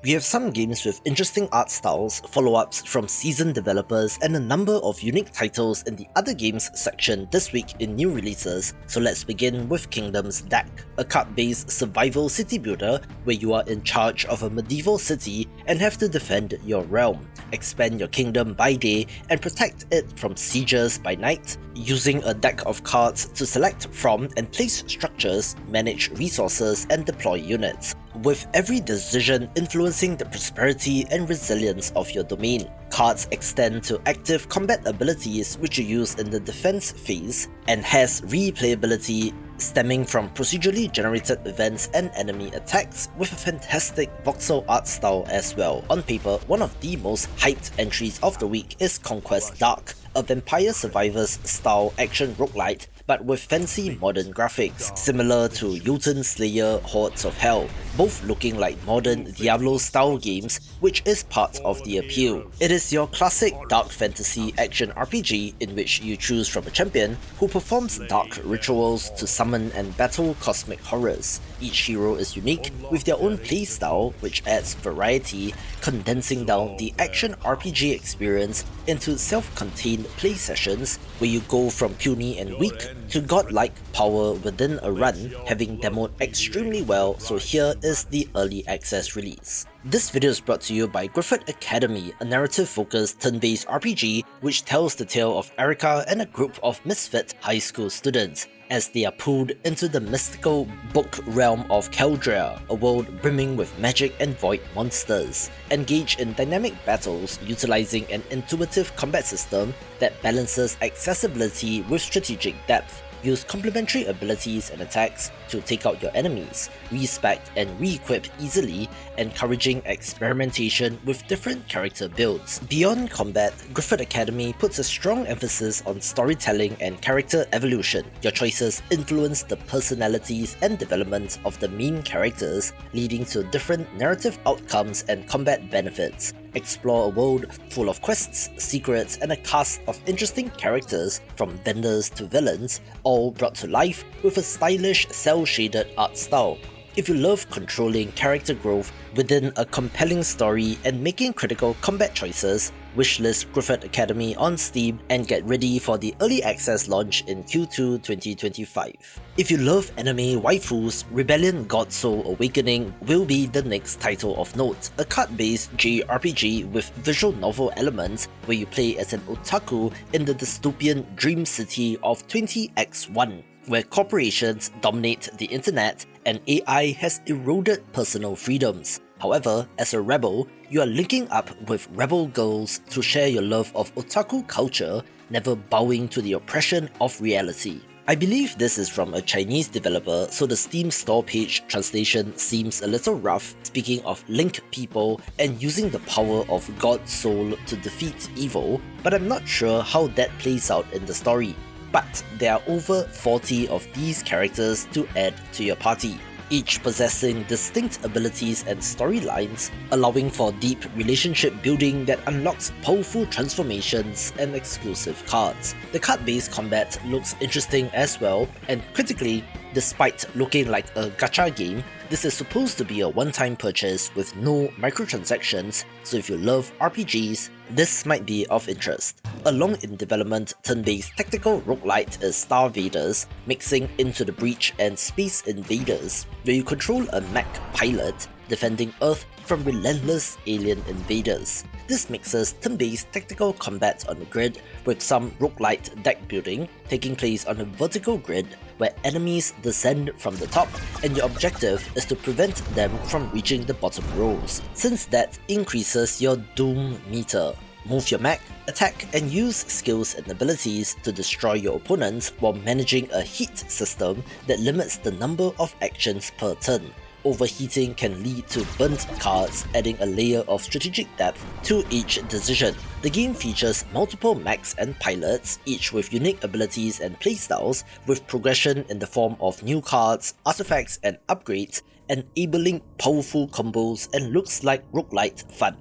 We have some games with interesting art styles, follow-ups from seasoned developers, and a number of unique titles in the other games section this week in new releases, so let's begin with Kingdoms Dark, a card-based survival city builder where you are in charge of a medieval city and have to defend your realm, expand your kingdom by day, and protect it from sieges by night, using a deck of cards to select from and place structures, manage resources, and deploy units, with every decision influencing the prosperity and resilience of your domain. Cards extend to active combat abilities which you use in the defense phase, and has replayability stemming from procedurally generated events and enemy attacks, with a fantastic voxel art style as well. On paper, one of the most hyped entries of the week is Conquest Dark, a Vampire Survivors style action roguelite but with fancy modern graphics, similar to Jotun Slayer Hordes of Hell, both looking like modern Diablo style games, which is part of the appeal. It is your classic dark fantasy action RPG in which you choose from a champion who performs dark rituals to summon and battle cosmic horrors. Each hero is unique with their own playstyle, which adds variety, condensing down the action RPG experience into self-contained play sessions where you go from puny and weak to godlike power within a run, having demoed extremely well, so here is the early access release. This video is brought to you by Grifford Academy, a narrative-focused turn-based RPG which tells the tale of Erica and a group of misfit high school students as they are pulled into the mystical book realm of Caldrea, a world brimming with magic and void monsters. Engage in dynamic battles utilizing an intuitive combat system that balances accessibility with strategic depth. Use complementary abilities and attacks to take out your enemies, respec and re-equip easily, encouraging experimentation with different character builds. Beyond combat, Grifford Academy puts a strong emphasis on storytelling and character evolution. Your choices influence the personalities and development of the main characters, leading to different narrative outcomes and combat benefits. Explore a world full of quests, secrets, and a cast of interesting characters from vendors to villains, all brought to life with a stylish cel-shaded art style. If you love controlling character growth within a compelling story and making critical combat choices, wishlist Grifford Academy on Steam and get ready for the early access launch in Q2 2025. If you love anime waifus, Rebellion GODSOUL Awakening will be the next title of note, a card-based JRPG with visual novel elements where you play as an otaku in the dystopian dream city of 20x1, where corporations dominate the internet and AI has eroded personal freedoms. However, as a rebel, you are linking up with rebel girls to share your love of otaku culture, never bowing to the oppression of reality. I believe this is from a Chinese developer, so the Steam store page translation seems a little rough, speaking of link people and using the power of God's soul to defeat evil, but I'm not sure how that plays out in the story. But there are over 40 of these characters to add to your party, each possessing distinct abilities and storylines, allowing for deep relationship building that unlocks powerful transformations and exclusive cards. The card-based combat looks interesting as well, and critically, despite looking like a gacha game, this is supposed to be a one-time purchase with no microtransactions, so if you love RPGs, this might be of interest. A long-in-development turn-based tactical roguelite is StarVaders, mixing Into the Breach and Space Invaders, where you control a mech pilot defending Earth from relentless alien invaders. This mixes turn-based tactical combat on the grid with some roguelite deck building, taking place on a vertical grid where enemies descend from the top and your objective is to prevent them from reaching the bottom rows, since that increases your doom meter. Move your mech, attack and use skills and abilities to destroy your opponents while managing a heat system that limits the number of actions per turn. Overheating can lead to burnt cards, adding a layer of strategic depth to each decision. The game features multiple mechs and pilots, each with unique abilities and playstyles, with progression in the form of new cards, artifacts and upgrades, enabling powerful combos and looks like roguelite fun.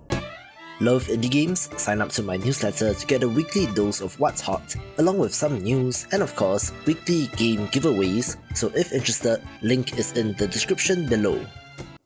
Love indie games? Sign up to my newsletter to get a weekly dose of what's hot, along with some news and of course, weekly game giveaways, so if interested, link is in the description below.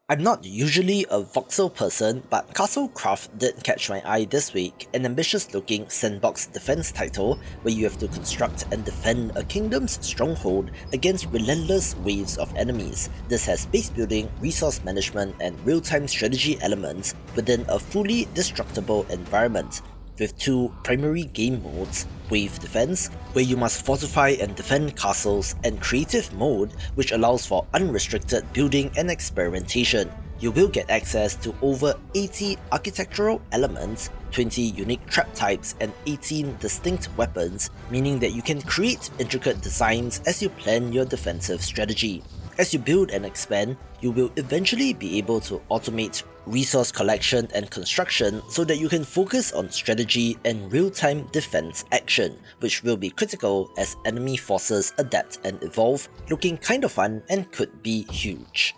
I'm not usually a voxel person, but Castle Craft did catch my eye this week, an ambitious looking sandbox defense title where you have to construct and defend a kingdom's stronghold against relentless waves of enemies. This has base building, resource management and real-time strategy elements within a fully destructible environment, with two primary game modes: Wave Defense, where you must fortify and defend castles, and Creative Mode, which allows for unrestricted building and experimentation. You will get access to over 80 architectural elements, 20 unique trap types and 18 distinct weapons, meaning that you can create intricate designs as you plan your defensive strategy. As you build and expand, you will eventually be able to automate resource collection and construction so that you can focus on strategy and real-time defense action, which will be critical as enemy forces adapt and evolve, looking kinda fun and could be huge.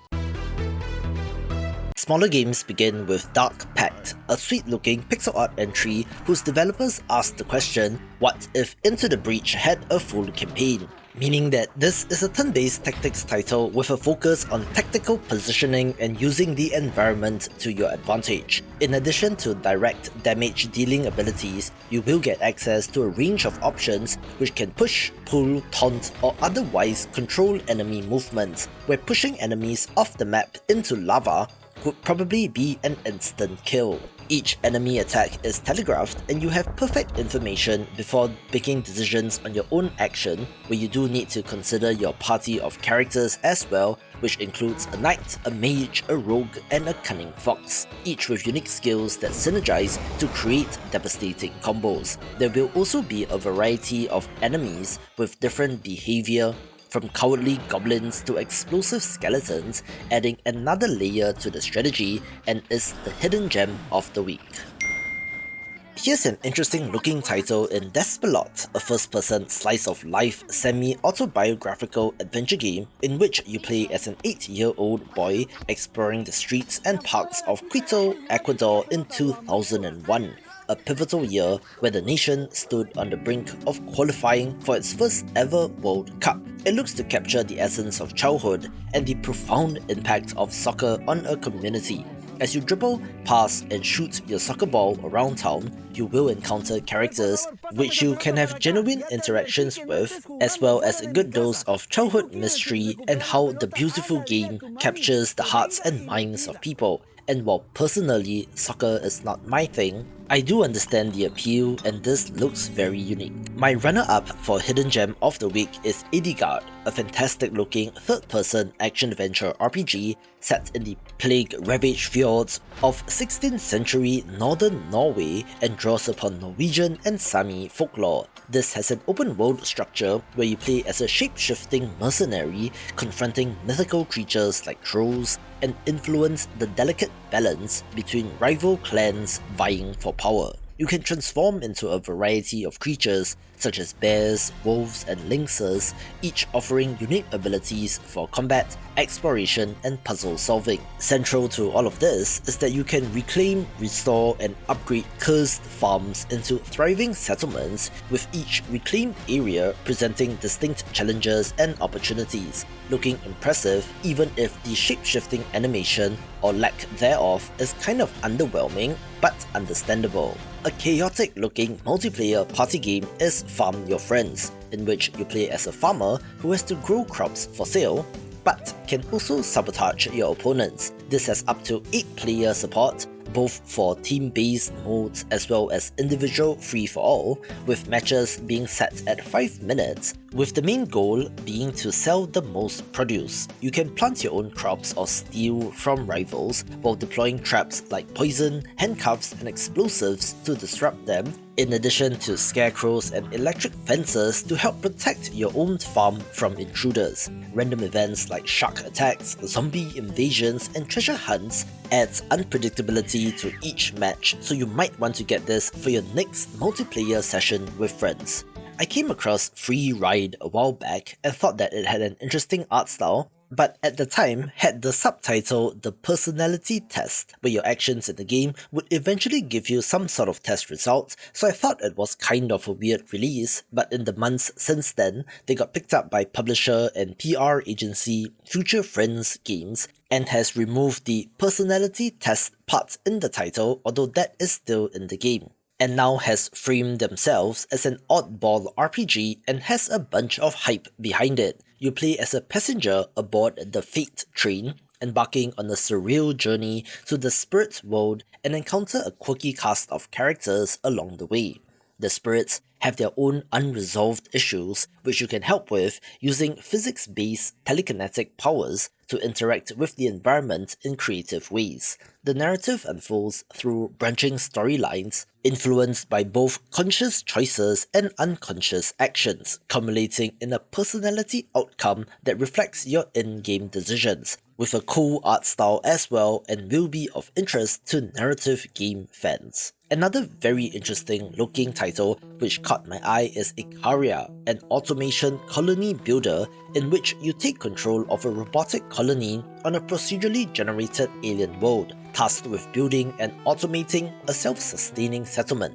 Smaller games begin with Dark Pact, a sweet-looking pixel art entry whose developers asked the question, what if Into the Breach had a full campaign? Meaning that this is a turn-based tactics title with a focus on tactical positioning and using the environment to your advantage. In addition to direct damage dealing abilities, you will get access to a range of options which can push, pull, taunt or otherwise control enemy movements, where pushing enemies off the map into lava would probably be an instant kill. Each enemy attack is telegraphed and you have perfect information before making decisions on your own action, where you do need to consider your party of characters as well, which includes a knight, a mage, a rogue and a cunning fox, each with unique skills that synergize to create devastating combos. There will also be a variety of enemies with different behavior, from cowardly goblins to explosive skeletons, adding another layer to the strategy, and is the hidden gem of the week. Here's an interesting looking title in Despelote, a first-person slice-of-life semi-autobiographical adventure game in which you play as an 8-year-old boy exploring the streets and parks of Quito, Ecuador in 2001. A pivotal year where the nation stood on the brink of qualifying for its first ever World Cup. It looks to capture the essence of childhood and the profound impact of soccer on a community. As you dribble, pass and shoot your soccer ball around town, you will encounter characters which you can have genuine interactions with, as well as a good dose of childhood mystery and how the beautiful game captures the hearts and minds of people. And while personally soccer is not my thing, I do understand the appeal and this looks very unique. My runner-up for Hidden Gem of the Week is Eydigard, a fantastic looking third-person action-adventure RPG set in the plague-ravaged fjords of 16th century northern Norway and draws upon Norwegian and Sami folklore. This has an open-world structure where you play as a shape-shifting mercenary confronting mythical creatures like trolls and influence the delicate balance between rival clans vying for power. You can transform into a variety of creatures such as bears, wolves and lynxes, each offering unique abilities for combat, exploration and puzzle solving. Central to all of this is that you can reclaim, restore and upgrade cursed farms into thriving settlements, with each reclaimed area presenting distinct challenges and opportunities, looking impressive even if the shape-shifting animation or lack thereof is kind of underwhelming but understandable. A chaotic looking multiplayer party game is Farm Your Friends, in which you play as a farmer who has to grow crops for sale, but can also sabotage your opponents. This has up to 8 player support, both for team-based modes as well as individual free-for-all, with matches being set at 5 minutes, with the main goal being to sell the most produce. You can plant your own crops or steal from rivals while deploying traps like poison, handcuffs and explosives to disrupt them, in addition to scarecrows and electric fences to help protect your own farm from intruders. Random events like shark attacks, zombie invasions and treasure hunts adds unpredictability to each match, so you might want to get this for your next multiplayer session with friends. I came across FREERIDE a while back and thought that it had an interesting art style, but at the time had the subtitle The Personality Test, where your actions in the game would eventually give you some sort of test result, so I thought it was kind of a weird release, but in the months since then, they got picked up by publisher and PR agency Future Friends Games, and has removed the personality test part in the title, although that is still in the game, and now has framed themselves as an oddball RPG and has a bunch of hype behind it. You play as a passenger aboard the Fate train, embarking on a surreal journey to the spirit world and encounter a quirky cast of characters along the way. The spirits have their own unresolved issues, which you can help with using physics-based telekinetic powers to interact with the environment in creative ways. The narrative unfolds through branching storylines, influenced by both conscious choices and unconscious actions, culminating in a personality outcome that reflects your in-game decisions, with a cool art style as well, and will be of interest to narrative game fans. Another very interesting looking title which caught my eye is Icaria, an automation colony builder in which you take control of a robotic colony on a procedurally generated alien world, tasked with building and automating a self-sustaining settlement.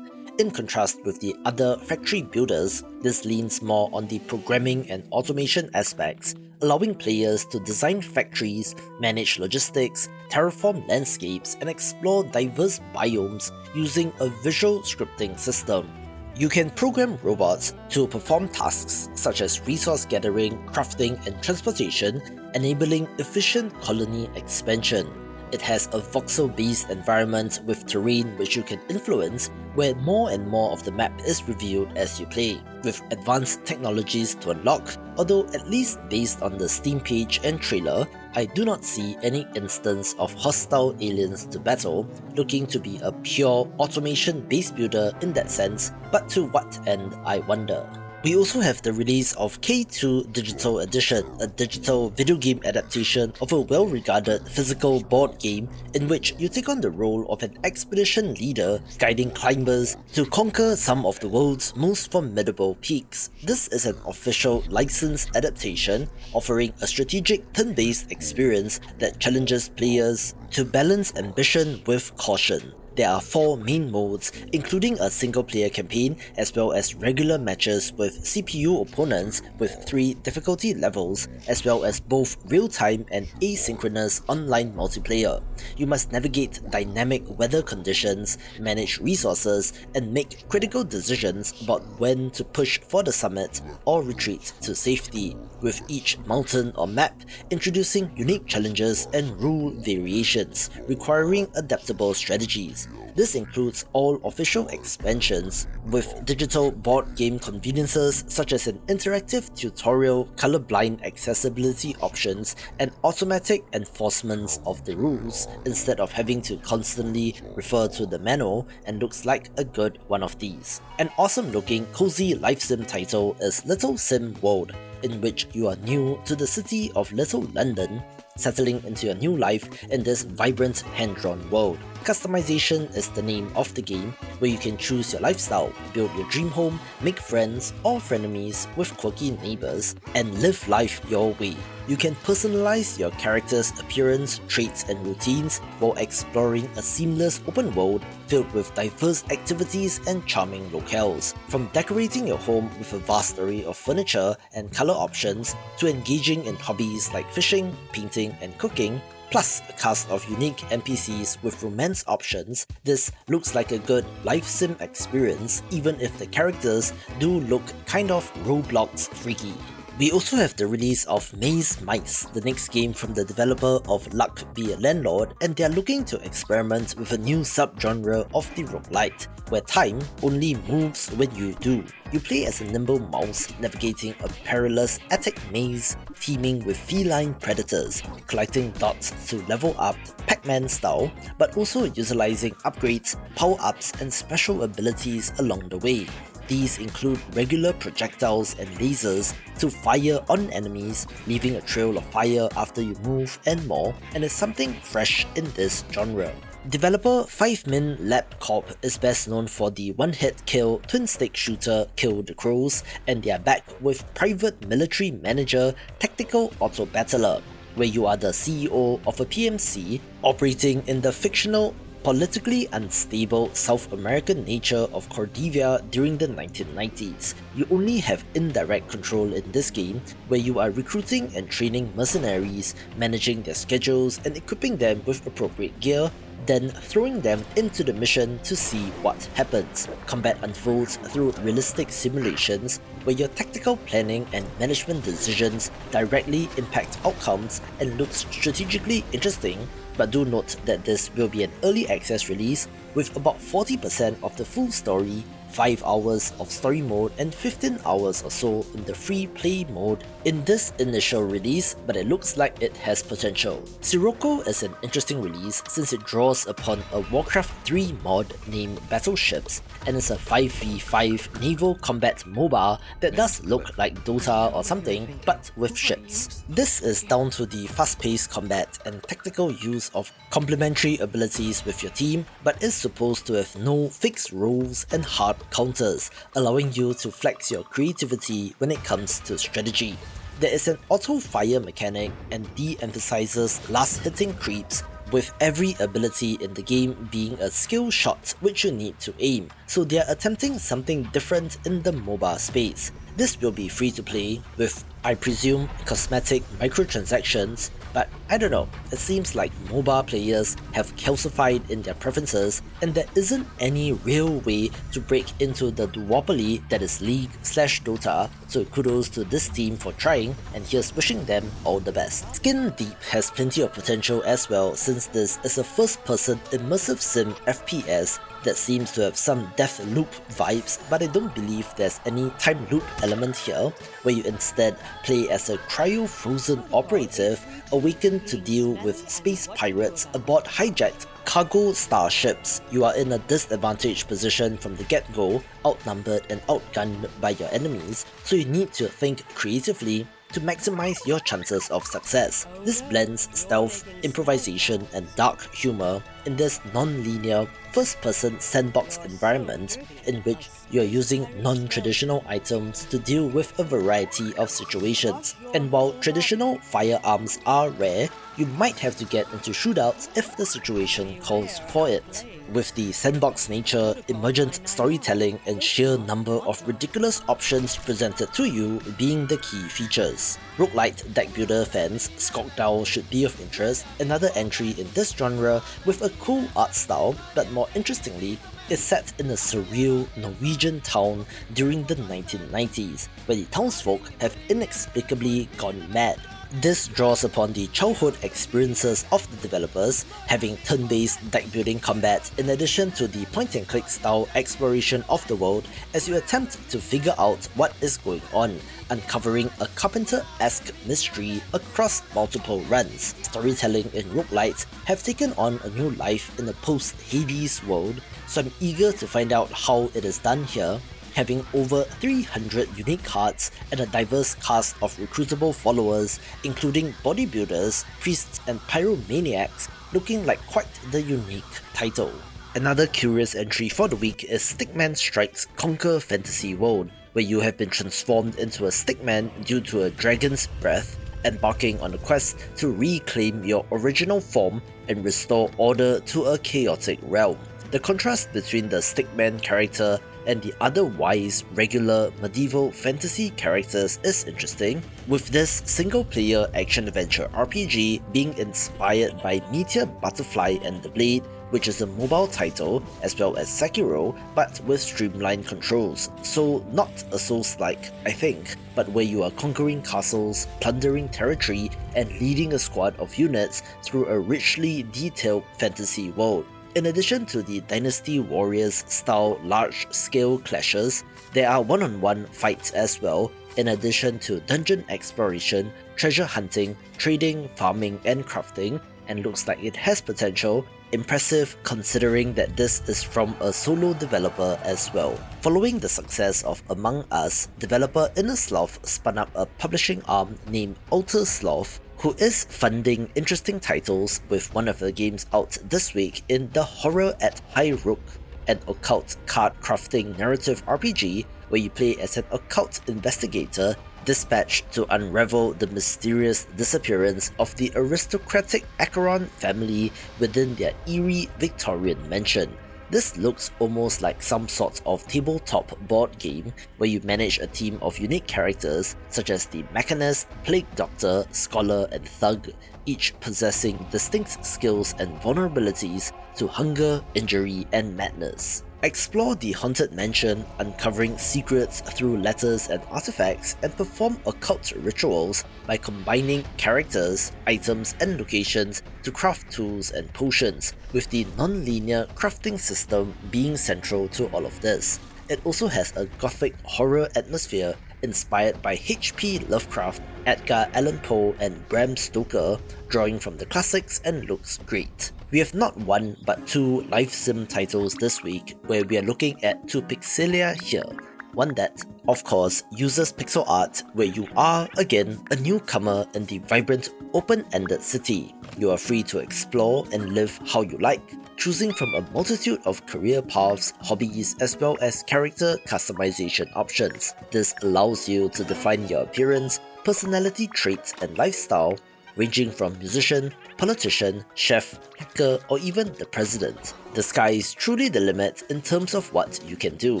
In contrast with the other factory builders, this leans more on the programming and automation aspects, allowing players to design factories, manage logistics, terraform landscapes, and explore diverse biomes using a visual scripting system. You can program robots to perform tasks such as resource gathering, crafting, and transportation, enabling efficient colony expansion. It has a voxel-based environment with terrain which you can influence, where more and more of the map is revealed as you play, with advanced technologies to unlock, although at least based on the Steam page and trailer, I do not see any instance of hostile aliens to battle, looking to be a pure automation-based builder in that sense, but to what end I wonder. We also have the release of K2 Digital Edition, a digital video game adaptation of a well-regarded physical board game in which you take on the role of an expedition leader guiding climbers to conquer some of the world's most formidable peaks. This is an official licensed adaptation offering a strategic turn-based experience that challenges players to balance ambition with caution. There are 4 main modes, including a single-player campaign as well as regular matches with CPU opponents with 3 difficulty levels, as well as both real-time and asynchronous online multiplayer. You must navigate dynamic weather conditions, manage resources, and make critical decisions about when to push for the summit or retreat to safety, with each mountain or map introducing unique challenges and rule variations, requiring adaptable strategies. This includes all official expansions, with digital board game conveniences such as an interactive tutorial, colorblind accessibility options, and automatic enforcements of the rules, instead of having to constantly refer to the manual, and looks like a good one of these. An awesome looking cozy life sim title is Little Sim World, in which you are new to the city of Little London, settling into a new life in this vibrant hand-drawn world. Customization is the name of the game, where you can choose your lifestyle, build your dream home, make friends or frenemies with quirky neighbors, and live life your way. You can personalize your character's appearance, traits, and routines while exploring a seamless open world filled with diverse activities and charming locales. From decorating your home with a vast array of furniture and color options, to engaging in hobbies like fishing, painting, and cooking, plus a cast of unique NPCs with romance options, this looks like a good life sim experience, even if the characters do look kind of Roblox freaky. We also have the release of Maze Mice, the next game from the developer of Luck Be a Landlord, and they are looking to experiment with a new subgenre of the roguelite, where time only moves when you do. You play as a nimble mouse navigating a perilous attic maze teeming with feline predators, collecting dots to level up Pac-Man style, but also utilizing upgrades, power-ups, and special abilities along the way. These include regular projectiles and lasers to fire on enemies, leaving a trail of fire after you move, and more, and is something fresh in this genre. Developer 5min Lab Corp is best known for the one-hit kill twin-stick shooter Kill the Crows, and they are back with Private Military Manager Tactical Auto Battler, where you are the CEO of a PMC operating in the fictional, politically unstable South American nature of Cordivia during the 1990s. You only have indirect control in this game, where you are recruiting and training mercenaries, managing their schedules and equipping them with appropriate gear, then throwing them into the mission to see what happens. Combat unfolds through realistic simulations where your tactical planning and management decisions directly impact outcomes and looks strategically interesting, but do note that this will be an early access release with about 40% of the full story, 5 hours of story mode and 15 hours or so in the free play mode in this initial release, but it looks like it has potential. Sirocco is an interesting release since it draws upon a Warcraft 3 mod named Battleships and is a 5v5 naval combat MOBA that does look like Dota or something, but with ships. This is down to the fast-paced combat and tactical use of complementary abilities with your team, but is supposed to have no fixed rules and hard counters, allowing you to flex your creativity when it comes to strategy. There is an auto-fire mechanic and de-emphasizes last-hitting creeps, with every ability in the game being a skill shot which you need to aim, so they are attempting something different in the MOBA space. This will be free to play with, I presume, cosmetic microtransactions, but I don't know, it seems like MOBA players have calcified in their preferences and there isn't any real way to break into the duopoly that is League/Dota, so kudos to this team for trying, and here's wishing them all the best. Skin Deep has plenty of potential as well, since this is a first-person immersive sim FPS that seems to have some death loop vibes, but I don't believe there's any time loop element here, where you instead play as a cryo-frozen operative awakened to deal with space pirates aboard hijacked cargo starships. You are in a disadvantaged position from the get-go, outnumbered and outgunned by your enemies, so you need to think creatively to maximize your chances of success. This blends stealth, improvisation and dark humor in this non-linear first-person sandbox environment in which you are using non-traditional items to deal with a variety of situations. And while traditional firearms are rare, you might have to get into shootouts if the situation calls for it. With the sandbox nature, emergent storytelling and sheer number of ridiculous options presented to you being the key features. Roguelite deck builder fans, Skogdal should be of interest, another entry in this genre with a cool art style, but more interestingly, is set in a surreal Norwegian town during the 1990s, where the townsfolk have inexplicably gone mad. This draws upon the childhood experiences of the developers, having turn-based deck-building combat in addition to the point-and-click style exploration of the world as you attempt to figure out what is going on, uncovering a Carpenter-esque mystery across multiple runs. Storytelling in roguelites have taken on a new life in a post-Hades world, so I'm eager to find out how it is done here, having over 300 unique cards and a diverse cast of recruitable followers including bodybuilders, priests and pyromaniacs, looking like quite the unique title. Another curious entry for the week is Stickman Strikes Conquer Fantasy World, where you have been transformed into a Stickman due to a dragon's breath, embarking on a quest to reclaim your original form and restore order to a chaotic realm. The contrast between the Stickman character and the otherwise regular medieval fantasy characters is interesting, with this single-player action-adventure RPG being inspired by Meteor Butterfly and the Blade, which is a mobile title, as well as Sekiro, but with streamlined controls, so not a Souls-like, I think, but where you are conquering castles, plundering territory, and leading a squad of units through a richly detailed fantasy world. In addition to the Dynasty Warriors style large-scale clashes, there are one-on-one fights as well, in addition to dungeon exploration, treasure hunting, trading, farming and crafting, and looks like it has potential, impressive considering that this is from a solo developer as well. Following the success of Among Us, developer Inner Sloth spun up a publishing arm named Alter Sloth, who is funding interesting titles, with one of the games out this week in The Horror at Highrook, an occult card crafting narrative RPG where you play as an occult investigator dispatched to unravel the mysterious disappearance of the aristocratic Acheron family within their eerie Victorian mansion. This looks almost like some sort of tabletop board game where you manage a team of unique characters such as the Mechanist, Plague Doctor, Scholar and Thug, each possessing distinct skills and vulnerabilities to hunger, injury and madness. Explore the haunted mansion, uncovering secrets through letters and artifacts, and perform occult rituals by combining characters, items and locations to craft tools and potions, with the non-linear crafting system being central to all of this. It also has a gothic horror atmosphere inspired by H.P. Lovecraft, Edgar Allan Poe and Bram Stoker, drawing from the classics and looks great. We have not one but two life sim titles this week, where we are looking at two Pixelia here. One that, of course, uses pixel art, where you are, again, a newcomer in the vibrant, open-ended city. You are free to explore and live how you like, choosing from a multitude of career paths, hobbies, as well as character customization options. This allows you to define your appearance, personality traits and lifestyle, ranging from musician, politician, chef, hacker, or even the president. The sky is truly the limit in terms of what you can do.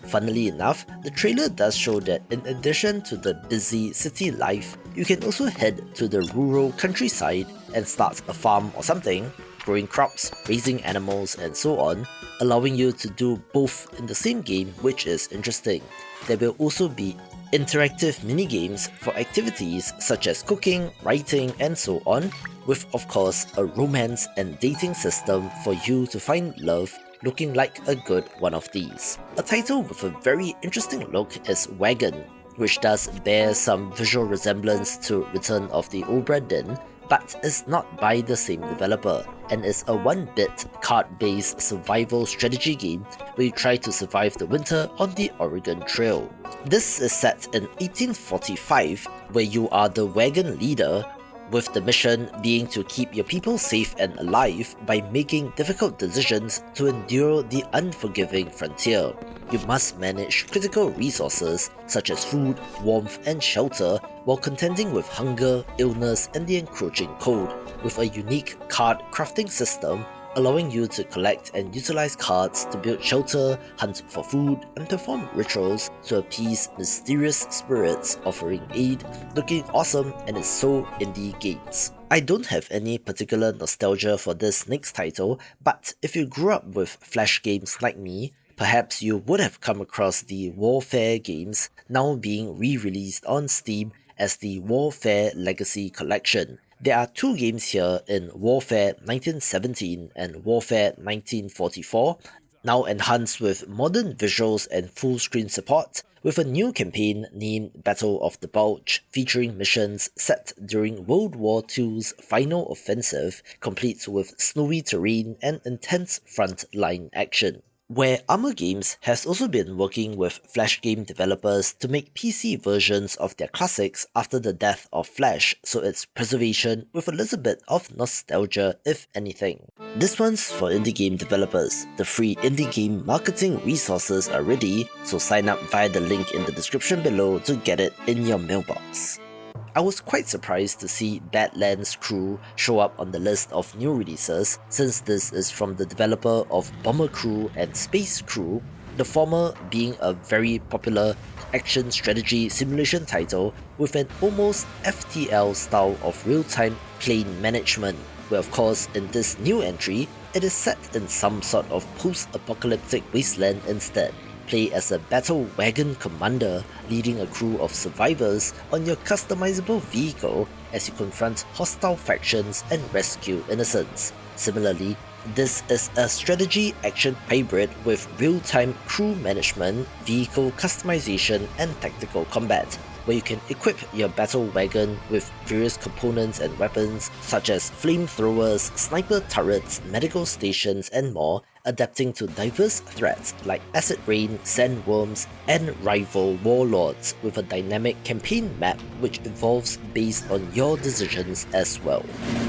Funnily enough, the trailer does show that in addition to the busy city life, you can also head to the rural countryside and start a farm or something, growing crops, raising animals and so on, allowing you to do both in the same game, which is interesting. There will also be interactive minigames for activities such as cooking, writing and so on, with of course a romance and dating system for you to find love, looking like a good one of these. A title with a very interesting look is WAGON, which does bear some visual resemblance to Return of the Obra Dinn, but is not by the same developer, and is a 1-bit card-based survival strategy game where you try to survive the winter on the Oregon Trail. This is set in 1845, where you are the wagon leader, with the mission being to keep your people safe and alive by making difficult decisions to endure the unforgiving frontier. You must manage critical resources such as food, warmth and shelter while contending with hunger, illness and the encroaching cold, with a unique card crafting system allowing you to collect and utilize cards to build shelter, hunt for food, and perform rituals to appease mysterious spirits offering aid, looking awesome and is so indie games. I don't have any particular nostalgia for this next title, but if you grew up with Flash games like me, perhaps you would have come across the Warfare games now being re-released on Steam as the Warfare Legacy Collection. There are two games here in Warfare 1917 and Warfare 1944, now enhanced with modern visuals and full screen support, with a new campaign named Battle of the Bulge, featuring missions set during World War II's final offensive, complete with snowy terrain and intense front-line action. Where Armour Games has also been working with Flash game developers to make PC versions of their classics after the death of Flash, so it's preservation with a little bit of nostalgia if anything. This one's for indie game developers. The free indie game marketing resources are ready, so sign up via the link in the description below to get it in your mailbox. I was quite surprised to see Badlands Crew show up on the list of new releases, since this is from the developer of Bomber Crew and Space Crew, the former being a very popular action strategy simulation title with an almost FTL style of real-time plane management, where of course in this new entry, it is set in some sort of post-apocalyptic wasteland instead. Play as a battle wagon commander leading a crew of survivors on your customizable vehicle as you confront hostile factions and rescue innocents. Similarly, this is a strategy action hybrid with real-time crew management, vehicle customization and tactical combat, where you can equip your battle wagon with various components and weapons such as flamethrowers, sniper turrets, medical stations and more, adapting to diverse threats like acid rain, sandworms, and rival warlords, with a dynamic campaign map which evolves based on your decisions as well.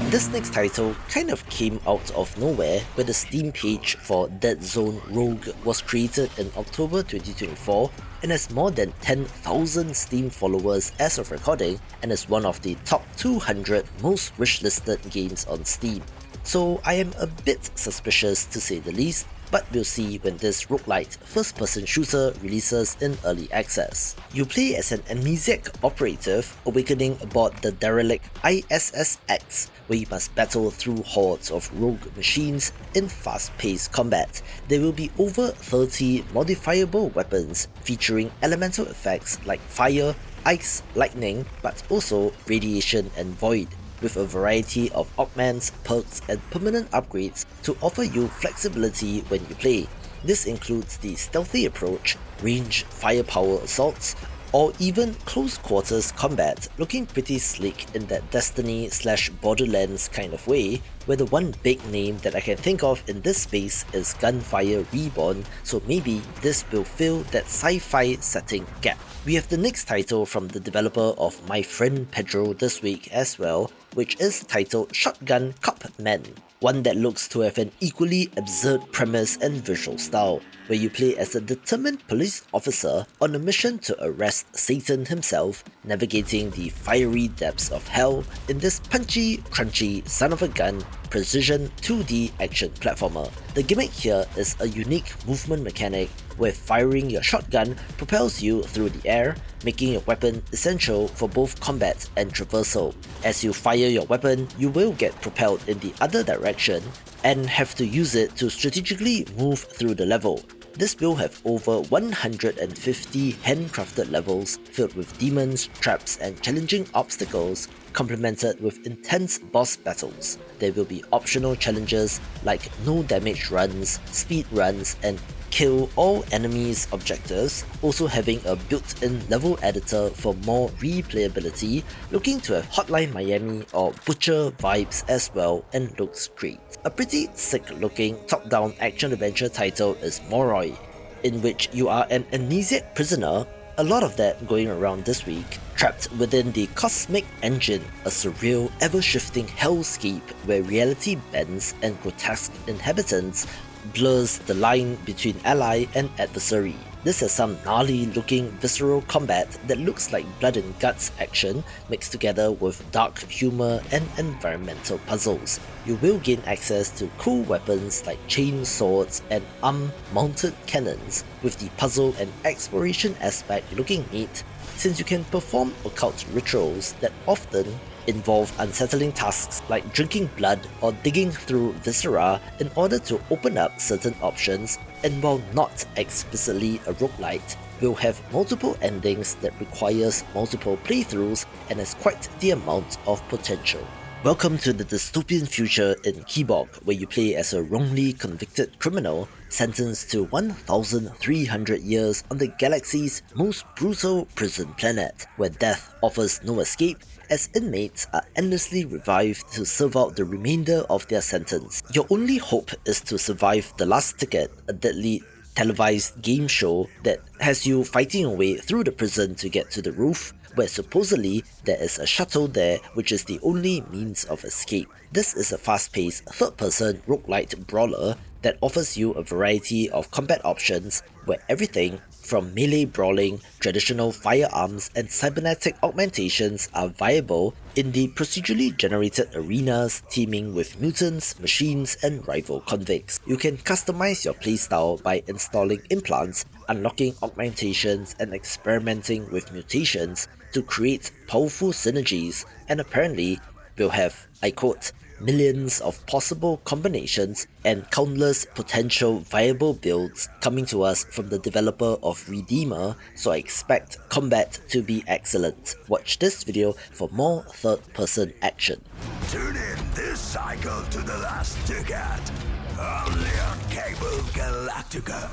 This next title kind of came out of nowhere, where the Steam page for Dead Zone Rogue was created in October 2024 and has more than 10,000 Steam followers as of recording, and is one of the top 200 most wishlisted games on Steam. So I am a bit suspicious to say the least, but we'll see when this roguelite first-person shooter releases in early access. You play as an amnesiac operative awakening aboard the derelict ISS-X, where you must battle through hordes of rogue machines in fast-paced combat. There will be over 30 modifiable weapons featuring elemental effects like fire, ice, lightning, but also radiation and void, with a variety of augments, perks, and permanent upgrades to offer you flexibility when you play. This includes the stealthy approach, range firepower assaults, or even close quarters combat, looking pretty sleek in that Destiny/Borderlands kind of way, where the one big name that I can think of in this space is Gunfire Reborn, so maybe this will fill that sci-fi setting gap. We have the next title from the developer of My Friend Pedro this week as well, which is titled Shotgun Cop Men, one that looks to have an equally absurd premise and visual style, where you play as a determined police officer on a mission to arrest Satan himself, navigating the fiery depths of hell in this punchy, crunchy son-of-a-gun precision 2D action platformer. The gimmick here is a unique movement mechanic where firing your shotgun propels you through the air, making your weapon essential for both combat and traversal. As you fire your weapon, you will get propelled in the other direction and have to use it to strategically move through the level. This will have over 150 handcrafted levels filled with demons, traps, and challenging obstacles, complemented with intense boss battles. There will be optional challenges like no damage runs, speed runs, and kill all enemies objectives, also having a built-in level editor for more replayability, looking to have Hotline Miami or Butcher vibes as well, and looks great. A pretty sick looking top-down action-adventure title is Moroi, in which you are an amnesiac prisoner, a lot of that going around this week, trapped within the Cosmic Engine, a surreal, ever-shifting hellscape where reality bends and grotesque inhabitants blurs the line between ally and adversary. This has some gnarly looking visceral combat that looks like blood and guts action mixed together with dark humor and environmental puzzles. You will gain access to cool weapons like chain swords and arm-mounted cannons, with the puzzle and exploration aspect looking neat, since you can perform occult rituals that often involve unsettling tasks like drinking blood or digging through viscera in order to open up certain options, and while not explicitly a roguelite, will have multiple endings that requires multiple playthroughs and has quite the amount of potential. Welcome to the dystopian future in Keyborg, where you play as a wrongly convicted criminal sentenced to 1,300 years on the galaxy's most brutal prison planet, where death offers no escape as inmates are endlessly revived to serve out the remainder of their sentence. Your only hope is to survive The Last Ticket, a deadly televised game show that has you fighting your way through the prison to get to the roof, where supposedly there is a shuttle there which is the only means of escape. This is a fast-paced third-person roguelite brawler that offers you a variety of combat options where everything from melee brawling, traditional firearms, and cybernetic augmentations are viable in the procedurally generated arenas teeming with mutants, machines, and rival convicts. You can customize your playstyle by installing implants, unlocking augmentations, and experimenting with mutations to create powerful synergies, and apparently will have, I quote, millions of possible combinations and countless potential viable builds coming to us from the developer of Redeemer, so I expect combat to be excellent. Watch this video for more third-person action. Tune in this cycle to The Last Ticket, only on Cable Galactica.